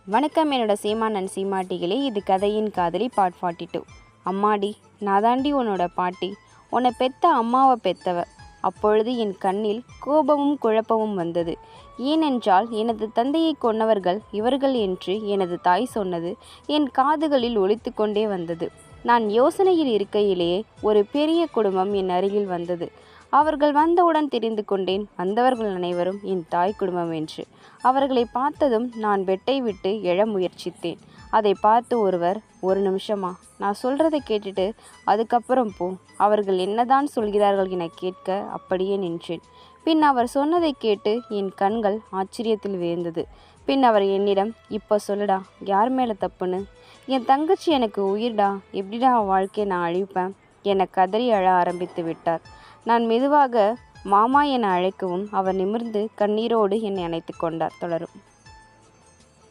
வணக்கம் என்னோட சீமான் சீமாட்டிகளே. இது கதையின் காதலி பார்ட் 42. அம்மாடி, நான் தாண்டி உன்னோட பாட்டி, உன்னை பெத்த அம்மாவை பெத்தவ. அப்பொழுது என் கண்ணில் கோபமும் குழப்பமும் வந்தது. ஏனென்றால் எனது தந்தையை கொன்னவர்கள் இவர்கள் என்று எனது தாய் சொன்னது என் காதுகளில் ஒலித்து கொண்டே வந்தது. நான் யோசனையில் இருக்கையிலேயே ஒரு பெரிய குடும்பம் என் அருகில் வந்தது. அவர்கள் வந்தவுடன் தெரிந்து கொண்டேன் வந்தவர்கள் அனைவரும் என் தாய் குடும்பம் என்று. அவர்களை பார்த்ததும் நான் பெட்டை விட்டு எழ முயற்சித்தேன். அதை பார்த்து ஒருவர், ஒரு நிமிஷமா, நான் சொல்கிறத கேட்டுட்டு அதுக்கப்புறம் போ, அவர்கள் என்னதான் சொல்கிறார்கள் என கேட்க அப்படியே நின்றேன். பின் அவர் சொன்னதை கேட்டு என் கண்கள் ஆச்சரியத்தில் விழுந்தது. பின் அவர் என்னிடம், இப்போ சொல்லுடா, யார் மேலே தப்புன்னு? என் தங்கச்சி எனக்கு உயிர்டா, எப்படிடா வாழ்க்கையை நான் அழிப்பேன் என கதறி அழ ஆரம்பித்து விட்டார். நான் மெதுவாக மாமா என அழைக்கவும் அவர் நிமிர்ந்து கண்ணீரோடு என்னை அணைத்து கொண்டார். தொடரும்.